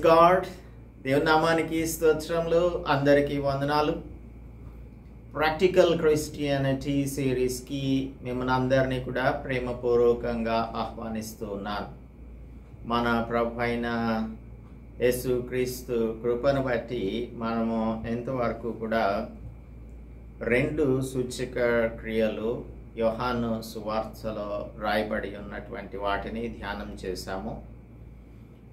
God. దేవుని నామానికి స్తోత్రములు. అందరికీ వందనాలు. ప్రాక్టికల్ క్రిస్టియానిటీ సిరీస్కి మిమ్మల్ని అందరినీ కూడా ప్రేమపూర్వకంగా ఆహ్వానిస్తూ ఉన్నాను. మన ప్రభు అయిన యేసుక్రీస్తు కృపను బట్టి మనము ఎంతవరకు కూడా 2 సూచక క్రియలు యోహాను సువార్తలో రాయబడి ఉన్నటువంటి వాటిని ధ్యానం చేశాము.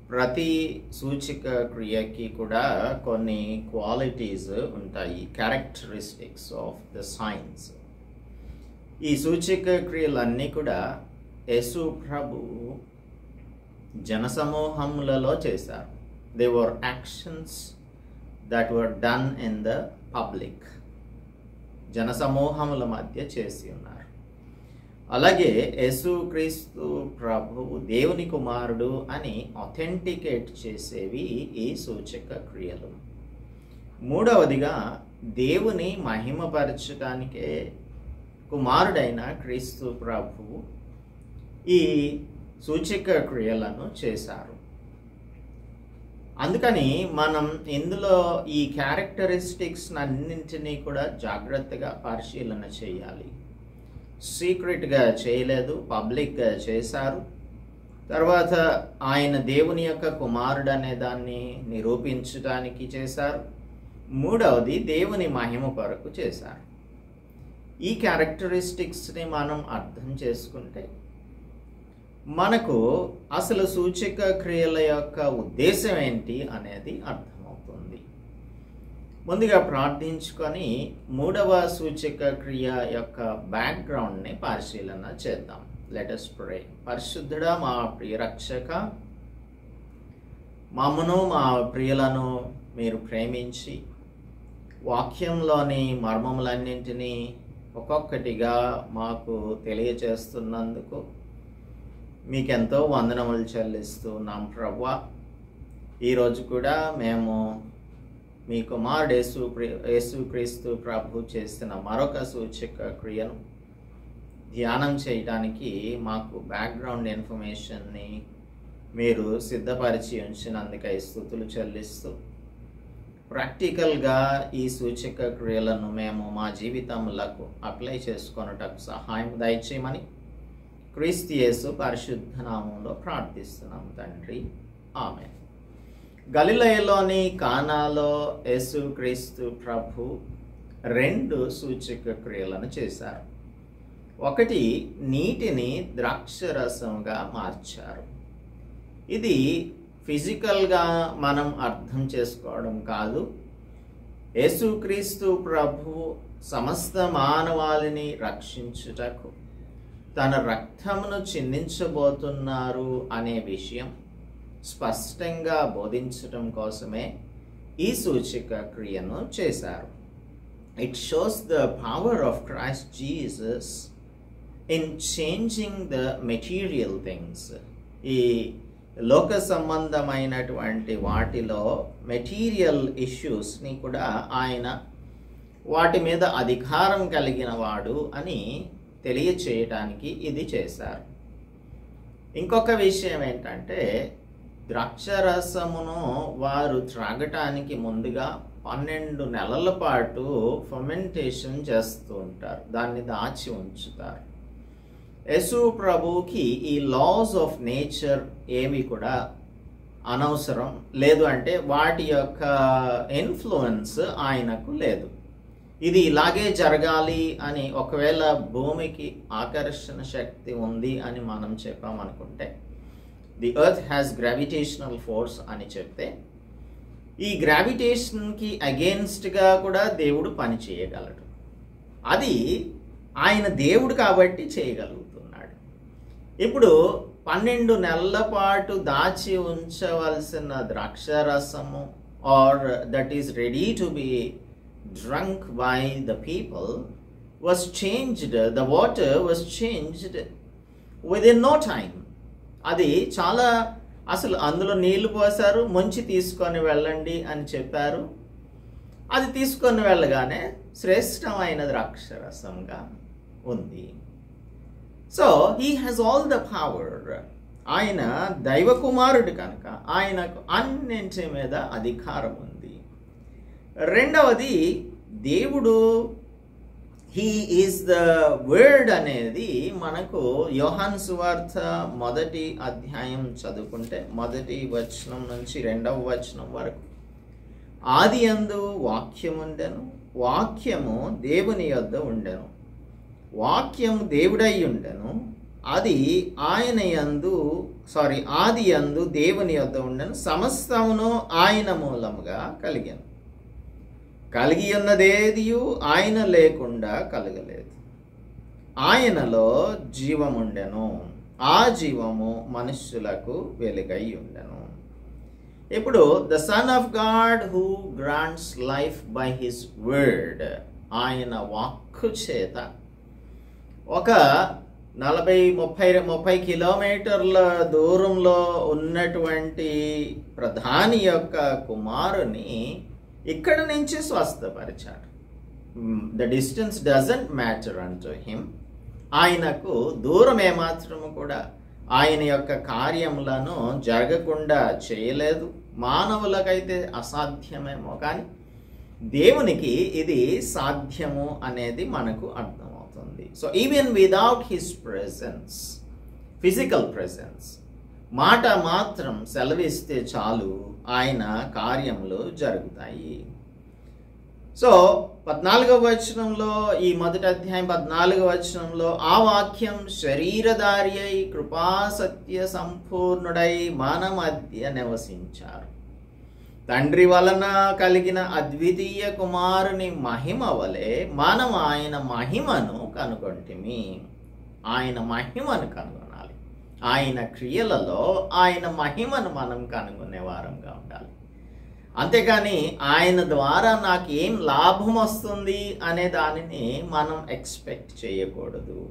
ప్రతి సూచిక క్రియకి కూడా కొన్ని క్వాలిటీస్ ఉంటాయి, క్యారెక్టరిస్టిక్స్ ఆఫ్ ద సైన్స్. ఈ సూచిక క్రియలన్నీ కూడా యేసు ప్రభు జనసమూహములలో చేశారు. They were actions that were done in the public. జనసమూహముల మధ్య చేసి ఉన్నారు. అలాగే యేసుక్రీస్తు ప్రభువు దేవుని కుమారుడు అని అథెంటికేట్ చేసేవి ఈ సూచక క్రియలు. మూడవదిగా, దేవుని మహిమపరచడానికే కుమారుడైన క్రీస్తు ప్రభువు ఈ సూచక క్రియలను చేశారు. అందుకని మనం ఇందులో ఈ క్యారెక్టరిస్టిక్స్ అన్నింటినీ కూడా జాగ్రత్తగా పరిశీలన చేయాలి. సీక్రెట్గా చేయలేదు, పబ్లిక్గా చేశారు. తర్వాత ఆయన దేవుని యొక్క కుమారుడు అనే దాన్ని నిరూపించడానికి చేశారు. మూడవది, దేవుని మహిమ కొరకు చేశారు. ఈ క్యారెక్టరిస్టిక్స్ని మనం అర్థం చేసుకుంటే మనకు అసలు సూచక క్రియల యొక్క ఉద్దేశం ఏంటి అనేది అర్థమవుతుంది. ముందుగా ప్రార్థించుకొని మూడవ సూచక క్రియ యొక్క బ్యాక్గ్రౌండ్ని పరిశీలన చేద్దాం. Let us pray. పరిశుద్ధుడా, మా ప్రియ రక్షక, మమ్మను మా ప్రియులను మీరు ప్రేమించి వాక్యంలోని మర్మములన్నింటినీ ఒక్కొక్కటిగా మాకు తెలియచేస్తున్నందుకు మీకెంతో వందనములు చెల్లిస్తున్నాం ప్రభువా. ఈరోజు కూడా మేము మీ కుమారుడు యేసుక్రీస్తు ప్రభు చేసిన మరొక సూచక క్రియను ధ్యానం చేయడానికి మాకు బ్యాక్గ్రౌండ్ ఇన్ఫర్మేషన్ని మీరు సిద్ధపరిచి ఉంచినందుకై స్తుతులు చెల్లిస్తూ, ప్రాక్టికల్గా ఈ సూచక క్రియలను మేము మా జీవితములకు అప్లై చేసుకొనుటకు సహాయం దయచేయమని క్రీస్తు యేసు పరిశుద్ధ నామంలో ప్రార్థిస్తున్నాము తండ్రి, ఆమేన్. గలిలయలోని కానాలో యేసుక్రీస్తు ప్రభు 2 సూచక క్రియలను చేశారు. ఒకటి, నీటిని ద్రాక్షరసంగా మార్చారు. ఇది ఫిజికల్గా మనం అర్థం చేసుకోవడం కాదు. యేసుక్రీస్తు ప్రభు సమస్త మానవాళిని రక్షించుటకు తన రక్తమును చిందించబోతున్నారు అనే విషయం స్పష్టంగా బోధించటం కోసమే ఈ సూచక క్రియను చేశారు. It shows the power of Christ Jesus in changing the material things. ఈ లోక సంబంధమైనటువంటి వాటిలో మెటీరియల్ ఇష్యూస్ని కూడా ఆయన వాటి మీద అధికారం కలిగిన వాడు అని తెలియచేయటానికి ఇది చేశారు. ఇంకొక విషయం ఏంటంటే, ద్రాక్షరసమును వారు త్రాగటానికి ముందుగా 12 నెలల పాటు ఫర్మెంటేషన్ చేస్తూ ఉంటారు, దాన్ని దాచి ఉంచుతారు. యేసు ప్రభువుకి ఈ లాస్ ఆఫ్ నేచర్ ఏవి కూడా అనవసరం లేదు, అంటే వాటి యొక్క ఇన్ఫ్లుయెన్స్ ఆయనకు లేదు. ఇది ఇలాగే జరగాలి అని, ఒకవేళ భూమికి ఆకర్షణ శక్తి ఉంది అని మనం చెప్పామనుకుంటే, the earth has gravitational force అని చెప్తే, ఈ గ్రావిటేషన్కి అగేన్స్ట్గా కూడా దేవుడు పని చేయగలడు. అది ఆయన దేవుడు కాబట్టి చేయగలుగుతున్నాడు. ఇప్పుడు 12 నెలల పాటు దాచి ఉంచవలసిన ద్రాక్షరసము, or that is ready to be drunk by the people, was changed. The water was changed within no time. అది చాలా, అసలు అందులో నీళ్లు పోసారు, ముంచి తీసుకొని వెళ్ళండి అని చెప్పారు. అది తీసుకొని వెళ్ళగానే శ్రేష్టమైన ద్రాక్షరసంగా ఉంది. So he has all the power ఆయన దైవ కుమారుడు కనుక ఆయనకు అన్నింటి మీద అధికారం ఉంది. రెండవది, దేవుడు హీ ఈజ్ ద వర్డ్ అనేది మనకు యోహాను సువార్త 1వ అధ్యాయం చదువుకుంటే 1వ వచనం నుంచి 2వ వచనం వరకు, ఆదియందు వాక్యం ఉండెను, వాక్యము దేవుని యొద్ద ఉండెను, వాక్యము దేవుడై ఉండెను, అది ఆది యందు దేవుని యొద్ద ఉండెను, సమస్తమును ఆయన మూలముగా కలిగాను, కలిగి ఉన్నదేదియు ఆయన లేకుండా కలగలేదు, ఆయనలో జీవముండెను, ఆ జీవము మనుష్యులకు వెలుగై ఉండెను. ఇప్పుడు the son of God who grants life by his word, ఆయన వాక్కు చేత ఒక 40-30 కిలోమీటర్ల దూరంలో ఉన్నటువంటి ప్రధాని యొక్క కుమారుని ఇక్కడ నుంచి స్వస్థపరిచాడు. ద డిస్టెన్స్ డజంట్ మ్యాటర్ అంటూ హిమ్. ఆయనకు దూరం ఏమాత్రము కూడా ఆయన యొక్క కార్యములను జరగకుండా చేయలేదు. మానవులకైతే అసాధ్యమేమో, కానీ దేవునికి ఇది సాధ్యము అనేది మనకు అర్థమవుతుంది. So even without his presence, physical presence, మాట మాత్రం సెలవిస్తే చాలు ఆయన కార్యములు జరుగుతాయి. సో 14వ వచనంలో, ఈ 1వ అధ్యాయం 14వ వచనంలో, ఆ వాక్యం శరీరధారి అయి కృపాసత్య సంపూర్ణుడై మన మధ్య నివసించారు. తండ్రి వలన కలిగిన అద్వితీయ కుమారుని మహిమ వలె మనం ఆయన మహిమను కనుగొంటిమి. ఆయన మహిమను కనుగొనాలి. ఆయన క్రియలలో ఆయన మహిమను మనం కనుగొనే వారంగా ఉండాలి. అంతేకాని ఆయన ద్వారా నాకు ఏం లాభం వస్తుంది అనే దానిని మనం ఎక్స్పెక్ట్ చేయకూడదు.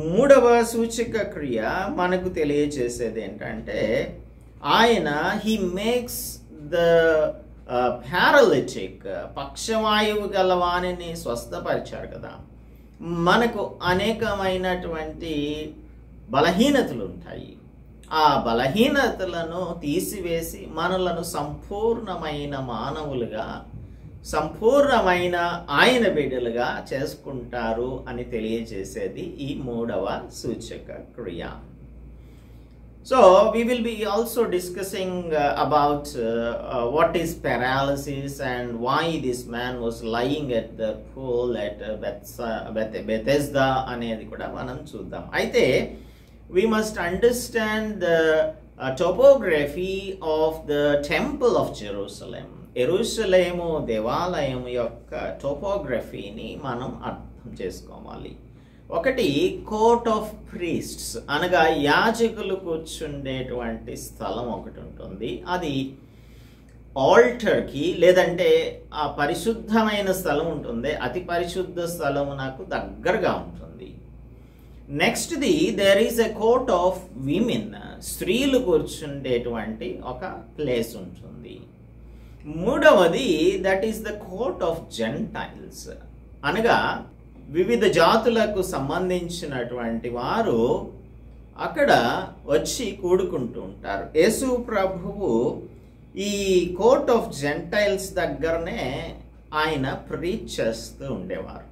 మూడవ సూచక క్రియ మనకు తెలియజేసేది ఏంటంటే, ఆయన హీ మేక్స్ ద పారాలిటిక్, పక్షవాయువు గలవాణిని స్వస్థపరిచారు కదా. మనకు అనేకమైనటువంటి బలహీనతలు ఉంటాయి. ఆ బలహీనతలను తీసివేసి మనలను సంపూర్ణమైన మానవులుగా, సంపూర్ణమైన ఆయన బిడ్డలుగా చేసుకుంటారు అని తెలియజేసేది ఈ మూడవ సూచక క్రియ. So we will be also discussing about what is paralysis and why this man was lying at the pool at Bethesda అనేది కూడా మనం చూద్దాం. అయితే we must understand the topography of the temple of Jerusalem. యెరూషలేము దేవాలయం యొక్క టోపోగ్రఫీని మనం అర్థం చేసుకోవాలి. ఒకటి, కోర్ట్ ఆఫ్ ప్రీస్ట్స్ అనగా యాజకులు కూర్చుండేటువంటి స్థలం ఒకటి ఉంటుంది. అది ఆల్టర్కి లేదంటే ఆ పరిశుద్ధమైన స్థలం ఉంటుంది, అతి పరిశుద్ధ స్థలం నాకు దగ్గరగా ఉంటుంది. నెక్స్ట్ది, there is a court of women, స్త్రీలు కూర్చుండేటువంటి ఒక ప్లేస్ ఉంటుంది. మూడవది, that is the court of gentiles అనగా వివిధ జాతులకు సంబంధించినటువంటి వారు అక్కడ వచ్చి కూడుకుంటూ ఉంటారు. యేసు ప్రభువు ఈ కోర్ట్ ఆఫ్ జెంటైల్స్ దగ్గరనే ఆయన ప్రీచ్ చేస్తూ ఉండేవారు.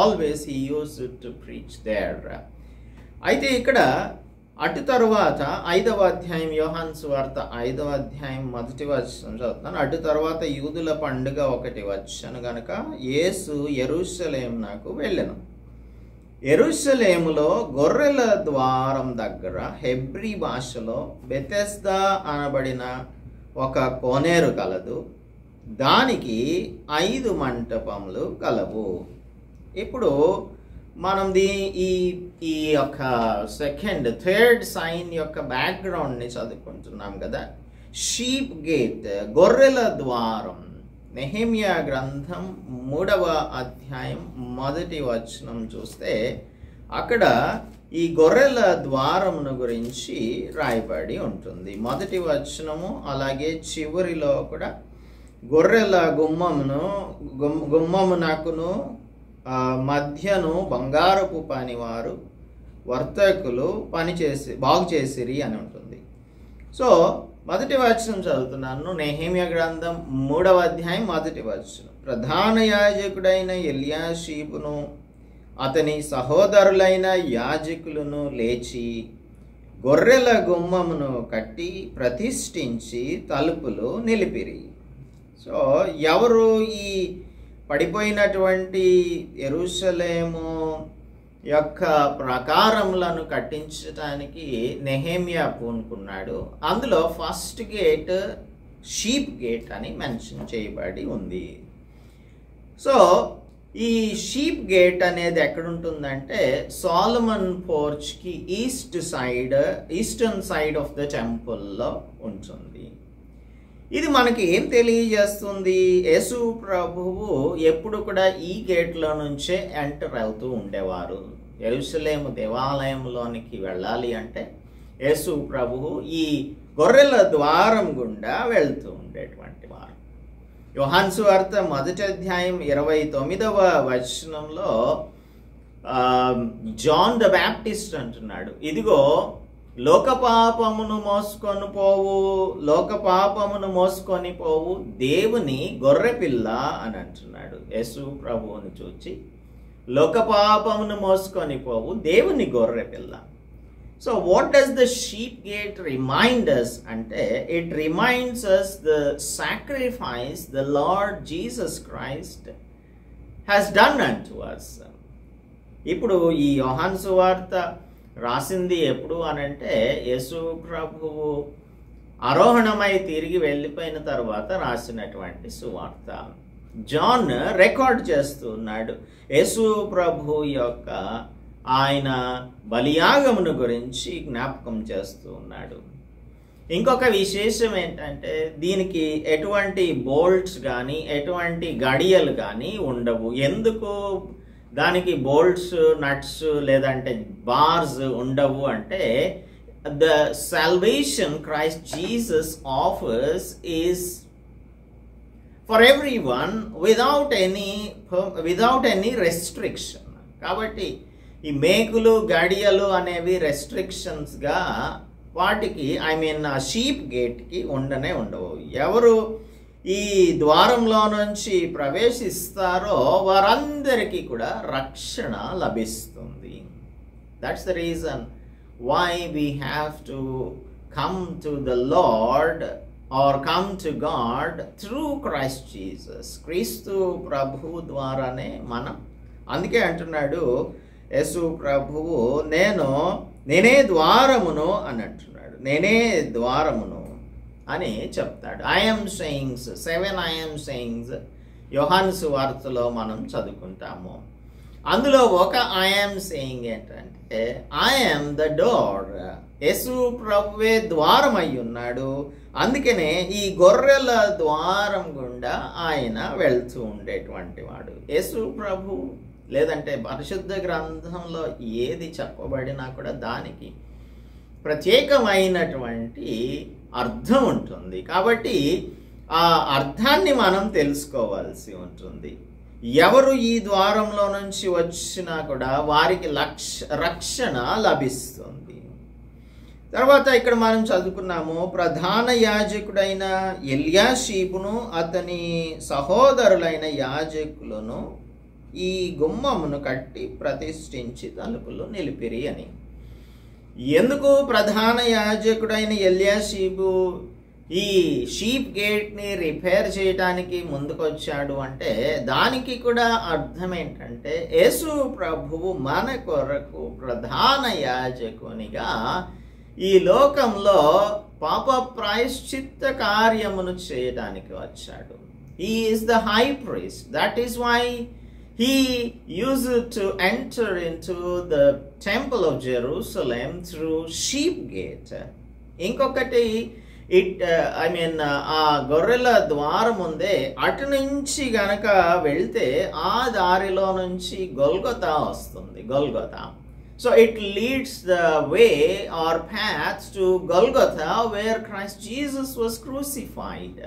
Always he used to preach there. అయితే ఇక్కడ అటు తరువాత 5వ అధ్యాయం, యోహాను సువార్త 5వ అధ్యాయం 1వ వచనం చదువుతాను. అటు తరువాత యూదుల పండుగ ఒకటి వచ్చను గనుక యేసు యెరూషలేమునకు వెళ్ళెను. యెరూషలేములో గొర్రెల ద్వారం దగ్గర హెబ్రీ భాషలో బెతెస్దా అనబడిన ఒక కోనేరు కలదు. దానికి 5 మంటపములు కలవు. ఇప్పుడు మనం ఈ యొక్క థర్డ్ సైన్ యొక్క బ్యాక్గ్రౌండ్ని చదువుకుంటున్నాం కదా. షీప్ గేట్, గొర్రెల ద్వారం. నెహెమ్యా గ్రంథం 3వ అధ్యాయం 1వ వచనం చూస్తే అక్కడ ఈ గొర్రెల ద్వారమును గురించి రాయబడి ఉంటుంది. 1వ వచనము అలాగే చివరిలో కూడా గొర్రెల గుమ్మమునకును మధ్యను బంగారపు పనివారు వర్తకులు బాగు చేసిరి అని ఉంటుంది. సో మొదటి వచనం చదువుతున్నాను. నెహెమ్యా గ్రంథం 3వ అధ్యాయం 1వ వచనం. ప్రధాన యాజకుడైన ఎల్యాషీబును అతని సహోదరులైన యాజకులను లేచి గొర్రెల గుమ్మమును కట్టి ప్రతిష్ఠించి తలుపులు నిలిపిరి. సో ఎవరు ఈ పడిపోయినటువంటి యెరూషలేము యొక్క ప్రాకారములను కట్టించడానికి నెహెమ్యా పూనుకున్నాడు. అందులో ఫస్ట్ గేట్ షీప్ గేట్ అని మెన్షన్ చేయబడి ఉంది. సో ఈ షీప్ గేట్ అనేది ఎక్కడుంటుందంటే సోలమన్ పోర్చ్కి ఈస్టర్న్ సైడ్ ఆఫ్ ద టెంపుల్లో ఉంటుంది. ఇది మనకి ఏం తెలియజేస్తుంది? యేసు ప్రభువు ఎప్పుడు కూడా ఈ గేట్లో నుంచే ఎంటర్ అవుతూ ఉండేవారు. యెరూషలేము దేవాలయంలోనికి వెళ్ళాలి అంటే యేసు ప్రభువు ఈ గొర్రెల ద్వారం గుండా వెళ్తూ ఉండేటువంటి వారు. యోహాను సువార్త 1వ అధ్యాయం 29వ వచనంలో జాన్ ద బ్యాప్టిస్ట్ అంటున్నాడు, ఇదిగో లోకపాపమును మోసుకొని పోవు దేవుని గొర్రెపిల్ల అని అంటున్నాడు. యేసు ప్రభువును చూచి లోకపాపమును మోసుకొని పోవు దేవుని గొర్రెపిల్ల. So what does the sheep gate remind us అంటే it reminds us the sacrifice the Lord Jesus Christ has done unto us. ఇప్పుడు ఈ యోహాను సువార్త రాసింది ఎప్పుడు అనంటే యేసు ప్రభువు ఆరోహణమై తిరిగి వెళ్ళిపోయిన తర్వాత రాసినటువంటి సువార్త. జాన్ రికార్డ్ చేస్తున్నాడు యేసు ప్రభు యొక్క ఆయన బలియాగమును గురించి జ్ఞాపకం చేస్తూ ఉన్నాడు. ఇంకొక విశేషం ఏంటంటే దీనికి ఎటువంటి బోల్ట్స్ కానీ ఎటువంటి గడియలు కానీ ఉండవు. ఎందుకు దానికి బోల్ట్స్ నట్స్ లేదంటే బార్స్ ఉండవు అంటే the salvation Christ Jesus offers is for everyone without any restriction. కాబట్టి ఈ మేకులు గడియలు అనేవి రెస్ట్రిక్షన్స్గా వాటికి షీప్ గేట్కి ఉండవు. ఎవరు ఈ ద్వారంలో నుంచి ప్రవేశిస్తారో వారందరికీ కూడా రక్షణ లభిస్తుంది. That's the reason why we have to come to the Lord or come to God through Christ Jesus. క్రీస్తు ప్రభువు ద్వారానే మనం, అందుకే అంటున్నాడు యేసు ప్రభువు నేనే ద్వారమును అని అంటున్నాడు. నేనే ద్వారమును అని చెప్తాడు. ఐఎమ్ సెయింగ్స్ 7 ఐఎమ్ సెయింగ్స్ యోహాను సువార్తలో మనం చదువుకుంటాము. అందులో ఒక ఐఎమ్ సెయింగ్ ఏంటంటే ఐఎమ్ ద డోర్. యేసు ప్రభువే ద్వారం అయి ఉన్నాడు. అందుకనే ఈ గొర్రెల ద్వారం గుండా ఆయన వెళ్తూ ఉండేటువంటి వాడు. యేసు ప్రభు లేదంటే పరిశుద్ధ గ్రంథంలో ఏది చెప్పబడినా కూడా దానికి ప్రత్యేకమైనటువంటి అర్థం ఉంటుంది. కాబట్టి ఆ అర్థాన్ని మనం తెలుసుకోవాల్సి ఉంటుంది. ఎవరు ఈ ద్వారంలో నుంచి వచ్చినా కూడా వారికి రక్షణ లభిస్తుంది. తర్వాత ఇక్కడ మనం చదువుకున్నాము, ప్రధాన యాజకుడైన ఎల్యాషీబును అతని సహోదరులైన యాజకులను ఈ గుమ్మమును కట్టి ప్రతిష్ఠించి తలుపులు నిలిపిరి అని. ఎందుకు ప్రధాన యాజకుడైన ఎల్యాషీబు ఈ షీప్ గేట్ని రిపేర్ చేయడానికి ముందుకొచ్చాడు అంటే దానికి కూడా అర్థం ఏంటంటే యేసు ప్రభువు మన కొరకు ప్రధాన యాజకునిగా ఈ లోకంలో పాప ప్రాయశ్చిత్త కార్యమును చేయడానికి వచ్చాడు. He is the high priest. That is why he used to enter into the temple of Jerusalem through sheep gate. ఇంకొకటి ఆ గొర్రెల ద్వారం ఉందే అటు నుంచి గనక వెళ్తే ఆ దారిలో నుంచి గొల్గొతా వస్తుంది. Golgotha. So it leads the way or path to Golgotha where Christ Jesus was crucified.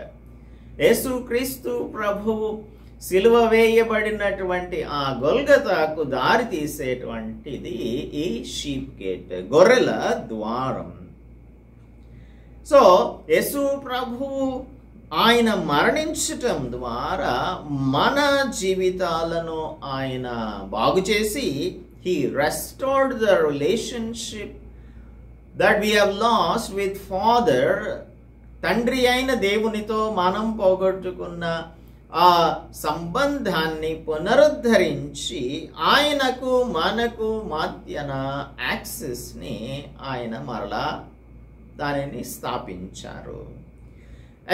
Yesu Kreestu ప్రభువు సిలువ వేయబడినటువంటి ఆ గొల్గతాకు దారి తీసేటువంటిది ఈ షీప్ గేట్, గొర్రెల ద్వారం. సో యేసు ప్రభువు ఆయన మరణించటం ద్వారా మన జీవితాలను ఆయన బాగు చేసి he restored the relationship that we have lost with Father. తండ్రి అయిన దేవునితో మనం పోగొట్టుకున్న ఆ సంబంధాన్ని పునరుద్ధరించి ఆయనకు మనకు మధ్యన యాక్సెస్ని ఆయన మరలా దానిని స్థాపించారు.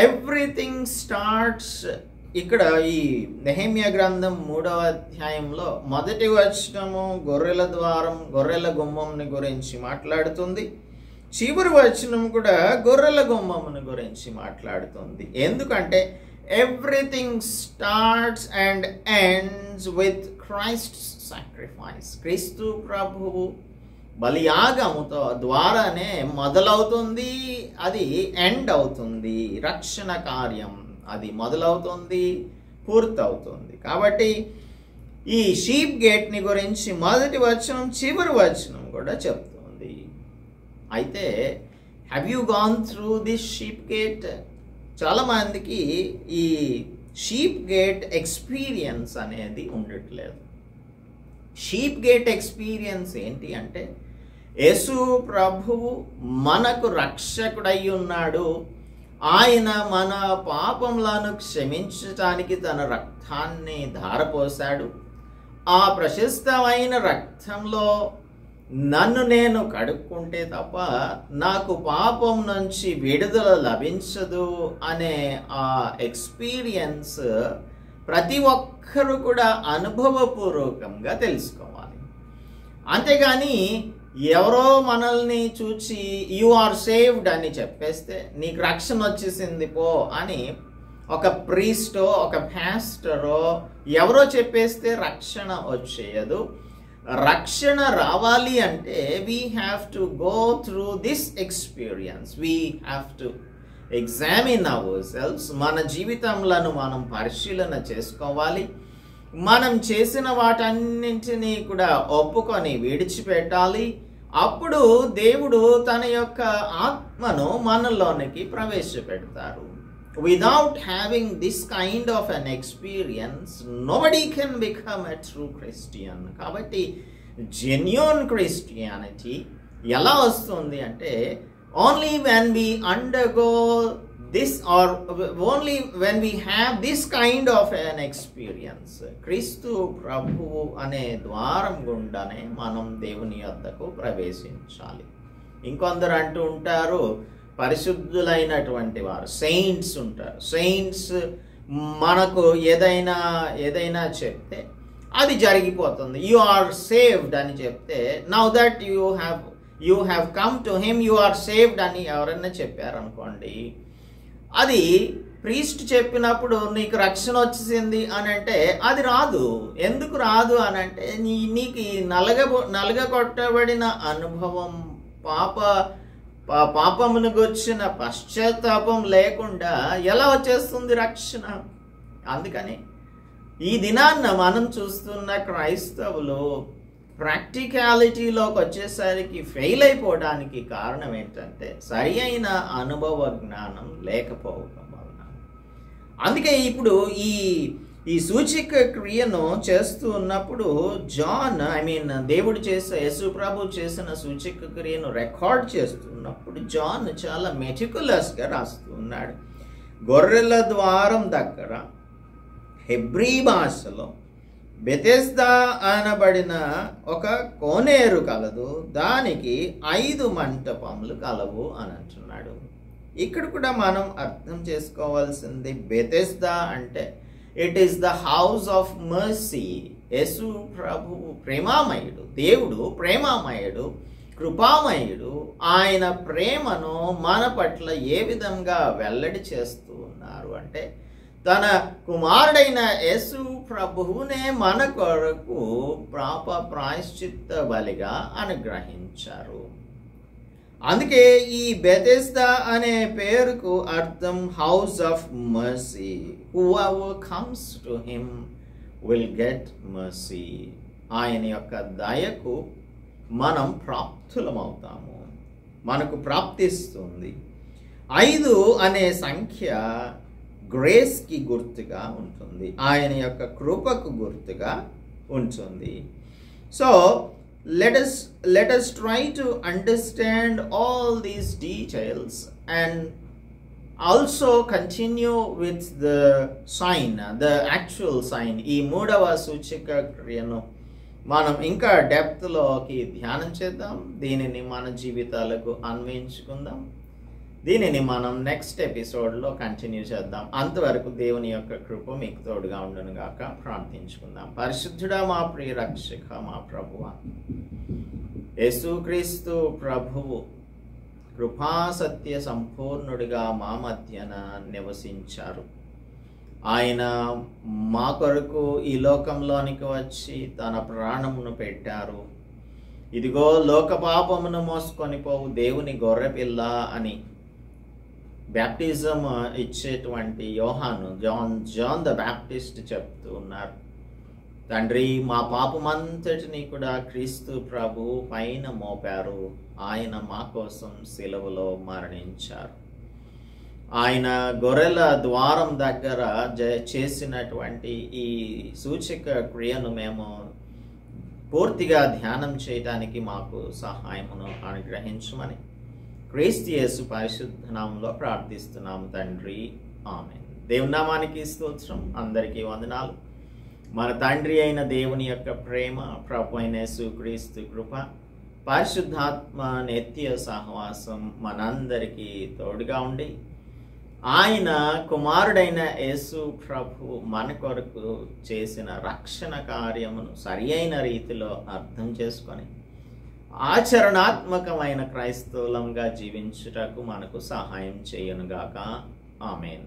ఎవ్రీథింగ్ స్టార్ట్స్ ఇక్కడ ఈ నెహెమ్యా గ్రంథం 3వ అధ్యాయంలో మొదటి వచనము గొర్రెల ద్వారం, గొర్రెల గుమ్మంని గురించి మాట్లాడుతుంది. చివరి వచనం కూడా గొర్రెల గుమ్మమును గురించి మాట్లాడుతుంది. ఎందుకంటే everything starts and ends with Christ sacrifice. క్రీస్తు ప్రభువు బలియాగముతో ద్వారానే మొదలవుతుంది, అది ఎండ్ అవుతుంది. రక్షణ కార్యం అది మొదలవుతుంది, పూర్తవుతుంది. కాబట్టి ఈ షీప్ గేట్ని గురించి మొదటి వచనం చివరి వచనం కూడా చెప్తుంది. అయితే have you gone through this sheep gate? చాలామందికి ఈ షీప్ గేట్ ఎక్స్పీరియన్స్ అనేది ఉండట్లేదు. షీప్ గేట్ ఎక్స్పీరియన్స్ ఏంటి అంటే, యేసు ప్రభువు మనకు రక్షకుడై ఉన్నాడు. ఆయన మన పాపములను క్షమించటానికి తన రక్తాన్ని ధారపోశాడు. ఆ ప్రశస్తమైన రక్తంలో నన్ను నేను కడుక్కుంటే తప్ప నాకు పాపం నుంచి విడుదల లభించదు అనే ఆ ఎక్స్పీరియన్స్ ప్రతి ఒక్కరూ కూడా అనుభవపూర్వకంగా తెలుసుకోవాలి. అంతేగాని ఎవరో మనల్ని చూచి యు ఆర్ సేవ్డ్ అని చెప్పేస్తే నీకు రక్షణ వచ్చేసింది పో అని ఒక ప్రీస్టో ఒక పాస్టరో ఎవరో చెప్పేస్తే రక్షణ వచ్చేయదు. రక్షణ రావాలి అంటే we have to go through this experience. We have to examine our selfs. మన జీవితంలో మనం పరిశీలన చేసుకోవాలి. మనం చేసిన వాటన్నింటినీ కూడా ఒప్పుకొని విడిచిపెట్టాలి. అప్పుడు దేవుడు తన యొక్క ఆత్మను మనలోనికి ప్రవేశపెడతారు. Without having this kind of an experience, nobody can become a true Christian. కాబట్టి genuine Christianity ఎలా వస్తుంది అంటే, only when we undergo this or only when we have this kind of an experience. క్రీస్తు ప్రభువు అనే ద్వారం గుండానే మనం దేవుని యొద్దకు ప్రవేశించాలి. ఇంకొందరు అంటూ ఉంటారు, పరిశుద్ధులైనటువంటి వారు సెయింట్స్ ఉంటారు. సెయింట్స్ మనకు ఏదైనా చెప్తే అది జరిగిపోతుంది. యు ఆర్ సేవ్డ్ అని చెప్తే, now that you have come to him, you are saved అని ఎవరైనా చెప్పారనుకోండి, అది ప్రీస్ట్ చెప్పినప్పుడు నీకు రక్షణ వచ్చేసింది అని అంటే అది రాదు. ఎందుకు రాదు అని అంటే, నీకు నలగగొట్టబడిన అనుభవం, పాపమును గుర్చిన పశ్చాత్తాపం లేకుండా ఎలా వచ్చేస్తుంది రక్షణ? అందుకని ఈ దినాన్న మనం చూస్తున్న క్రైస్తవులు ప్రాక్టికాలిటీలోకి వచ్చేసరికి ఫెయిల్ అయిపోవడానికి కారణం ఏంటంటే సరి అయిన అనుభవ జ్ఞానం లేకపోవడం వలన. అందుకే ఇప్పుడు ఈ సూచిక క్రియను చేస్తూ ఉన్నప్పుడు దేవుడు యేసు ప్రభు చేసిన సూచిక క్రియను రికార్డ్ చేస్తున్నప్పుడు జాన్ చాలా మెటికులస్గా రాస్తూ ఉన్నాడు. గొర్రెల ద్వారం దగ్గర హెబ్రీ భాషలో బెతెస్దా అనబడిన ఒక కోనేరు కలదు, దానికి 5 మంటపములు కలవు అని అంటున్నాడు. ఇక్కడ కూడా మనం అర్థం చేసుకోవాల్సింది, బెతెస్దా అంటే it is the house of mercy. Yesu ప్రభువు ప్రేమామయుడు, దేవుడు ప్రేమామయుడు, కృపామయుడు. ఆయన ప్రేమను మన పట్ల ఏ విధంగా వెల్లడి చేస్తూ ఉన్నారు అంటే, తన కుమారుడైన యేసు ప్రభువునే మన కొరకు ప్రాయశ్చిత్త బలిగా అనుగ్రహించారు. అందుకే ఈ బెతెస్దా అనే పేరుకు అర్థం house of mercy. Whoever comes to him will get mercy. ఆయన యొక్క దయకు మనం ప్రాప్తులమవుతాము, మనకు ప్రాప్తిస్తుంది. 5 అనే సంఖ్య గ్రేస్కి గుర్తుగా ఉంటుంది, ఆయన యొక్క కృపకు గుర్తుగా ఉంటుంది. So let us try to understand all these details and also continue with the sign, the actual sign. ఈ 3వ సూచక క్రియను మనం ఇంకా డెప్త్లోకి ధ్యానం చేద్దాం, దీనిని మన జీవితాలకు అన్వయించుకుందాం. దీనిని మనం నెక్స్ట్ ఎపిసోడ్లో కంటిన్యూ చేద్దాం. అంతవరకు దేవుని యొక్క కృప మీకు తోడుగా ఉండును గాక. ప్రార్థించుకుందాం. పరిశుద్ధుడా, మా ప్రియ రక్షక, మా ప్రభువా, యేసుక్రీస్తు ప్రభువు కృపా సత్య సంపూర్ణుడిగా మా మధ్యన నివసించారు. ఆయన మా కొరకు ఈ లోకంలోనికి వచ్చి తన ప్రాణమును పెట్టారు. ఇదిగో లోక పాపమును మోసుకొని పోవు దేవుని గొర్రెపిల్ల అని బ్యాప్టిజం ఇచ్చేటువంటి యోహాను, జాన్ ద బ్యాప్టిస్ట్ చెప్తూ ఉన్నారు. తండ్రి, మా పాపమంతటిని కూడా క్రీస్తు ప్రభు పైన మోపారు. ఆయన మా కోసం సిలువలో మరణించారు. ఆయన గొర్రెల ద్వారం దగ్గర చేసినటువంటి ఈ సూచక క్రియను మేము పూర్తిగా ధ్యానం చేయడానికి మాకు సహాయమును అనుగ్రహించమని క్రీస్తు యేసు పరిశుద్ధ నామములో ప్రార్థిస్తున్నాము తండ్రి, ఆమేన్. దేవుని నామానికి స్తోత్రం. అందరికీ వందనాలు. మన తండ్రి అయిన దేవుని యొక్క ప్రేమ, ప్రభు అయిన యేసుక్రీస్తు కృప, పరిశుద్ధాత్మ నిత్య సహవాసం మనందరికీ తోడుగా ఉండి, ఆయన కుమారుడైన యేసు ప్రభు మన కొరకు చేసిన రక్షణ కార్యమును సరి అయిన రీతిలో అర్థం చేసుకొని ఆచరణాత్మకమైన క్రైస్తవులంగా జీవించుటకు మనకు సహాయం చేయనుగాక. ఆమేన్.